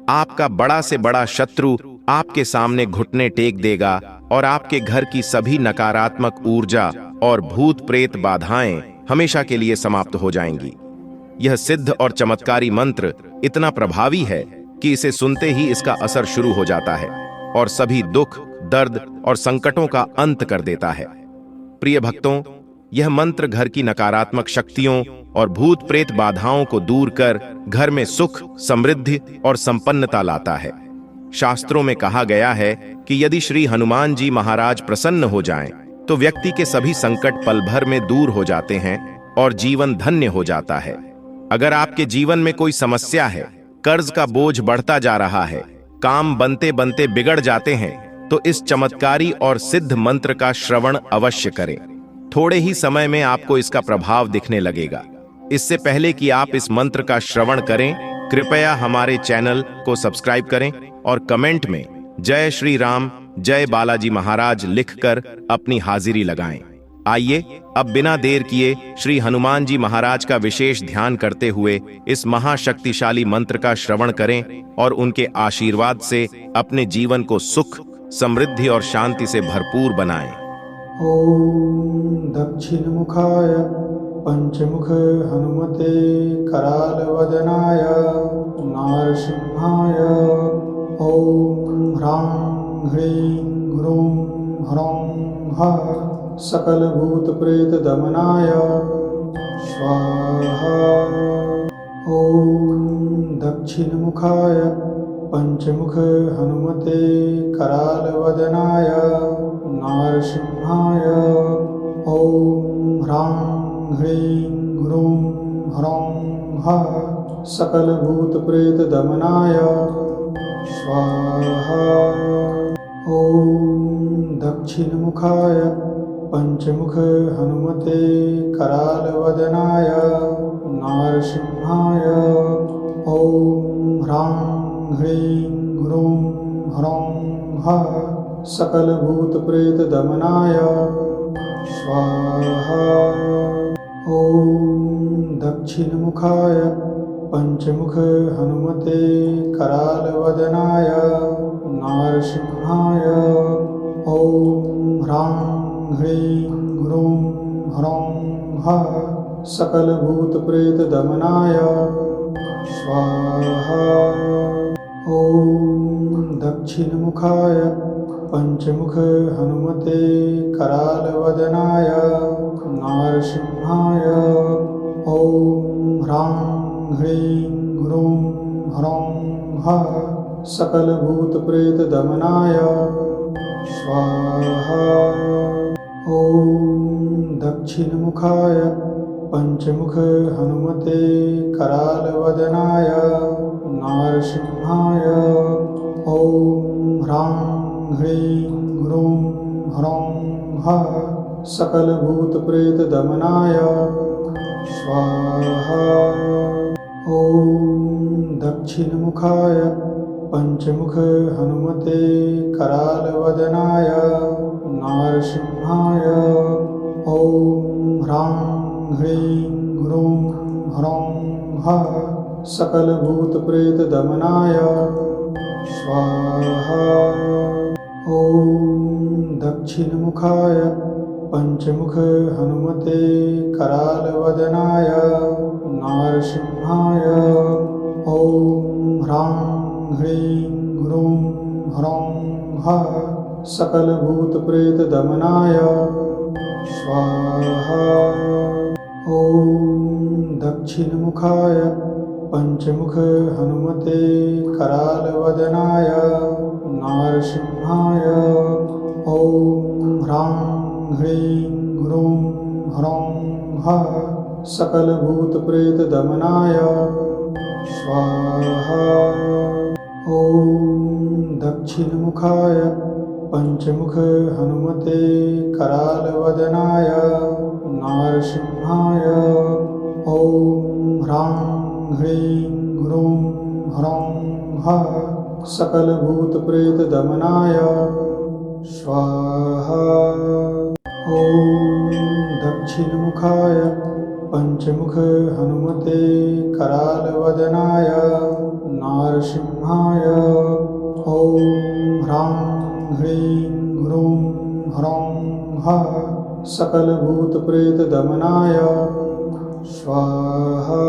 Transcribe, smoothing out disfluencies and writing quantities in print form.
आपका बड़ा से बड़ा शत्रु आपके सामने घुटने टेक देगा और आपके घर की सभी नकारात्मक ऊर्जा और भूत प्रेत बाधाएं हमेशा के लिए समाप्त हो जाएंगी। यह सिद्ध और चमत्कारी मंत्र इतना प्रभावी है कि इसे सुनते ही इसका असर शुरू हो जाता है और सभी दुख, दर्द और संकटों का अंत कर देता है। प्रिय भक्तों, यह मंत्र घर की नकारात्मक शक्तियों और भूत प्रेत बाधाओं को दूर कर घर में सुख, समृद्धि और संपन्नता लाता है। शास्त्रों में कहा गया है कि यदि श्री हनुमान जी महाराज प्रसन्न हो जाएं, तो व्यक्ति के सभी संकट पल भर में दूर हो जाते हैं और जीवन धन्य हो जाता है। अगर आपके जीवन में कोई समस्या है, कर्ज का बोझ बढ़ता जा रहा है, काम बनते बनते बिगड़ जाते हैं, तो इस चमत्कारी और सिद्ध मंत्र का श्रवण अवश्य करें। थोड़े ही समय में आपको इसका प्रभाव दिखने लगेगा। इससे पहले कि आप इस मंत्र का श्रवण करें, कृपया हमारे चैनल को सब्सक्राइब करें और कमेंट में जय श्री राम, जय बालाजी महाराज लिखकर अपनी हाजिरी लगाएं। आइए अब बिना देर किए श्री हनुमान जी महाराज का विशेष ध्यान करते हुए इस महाशक्तिशाली मंत्र का श्रवण करें और उनके आशीर्वाद से अपने जीवन को सुख, समृद्धि और शांति से भरपूर बनाएं। ओम दक्षिणमुखाय पंचमुख हनुमते करालवदनाय नारसिंहाय ओम ह्रां ह्रीं ह्रूं ह्रौं ह सकलभूतप्रेत दमनाय स्वाहा। ओम दक्षिणमुखाय पंचमुख हनुमते करालवदनाय नारसिंहाय ओम ह्रां ह्रीं ह्रूं ह्रौं ह सकलभूतप्रेत दमनाय स्वाहा। ओम दक्षिणमुखाय पंचमुख हनुमते करालवदनाय नारसिंहाय ओम ह्रां ह्रीं ह्रूं ह्रौं ह सकलभूतप्रेत दमनाय स्वाहा। ओम दक्षिणमुखाय पंचमुख हनुमते करालवदनाय नारसिंहाय ओम ह्रां ह्रीं ह्रूं ह्रौं ह सकलभूतप्रेत दमनाय स्वाहा। ओम दक्षिणमुखाय पंचमुख हनुमते करालवदनाय नारसिंहाय ओम ह्रां ह्रीं ह्रूं ह्रौं ह सकलभूतप्रेत दमनाय स्वाहा। ओम दक्षिणमुखाय पंचमुख हनुमते करालवदनाय नारसिंहाय ओम ह्रां ह्रीं ह्रूं ह्रौं ह सकलभूतप्रेत दमनाय स्वाहा। ओम दक्षिणमुखाय पंचमुख हनुमते करालवदनाय नारसिंहाय ओम ह्रां ह्रीं ह्रूं ह्रौं ह सकलभूतप्रेत दमनाय स्वाहा। ओम दक्षिणमुखाय पंचमुख हनुमते करालवदनाय नारसिंहाय ओम ह्रां ह्रीं ह्रूं ह्रौं ह सकलभूतप्रेत दमनाय स्वाहा। ओम दक्षिणमुखाय पंचमुख हनुमते करालवदनाय नारसिंहाय ओम ह्रां ह्रीं ह्रूं ह्रौं ह सकलभूतप्रेत दमनाय स्वाहा। ओम दक्षिणमुखाय पंचमुख हनुमते करालवदनाय नारसिंहाय ओम ह्रां ह्रीं ह्रूं ह्रौं ह सकलभूतप्रेत दमनाय स्वाहा। ओम दक्षिणमुखाय पंचमुख हनुमते करालवदनाय नारसिंहाय ह्रीं ह्रूं ह्रौं हः सकलभूतप्रेतदमनाय स्वाहा।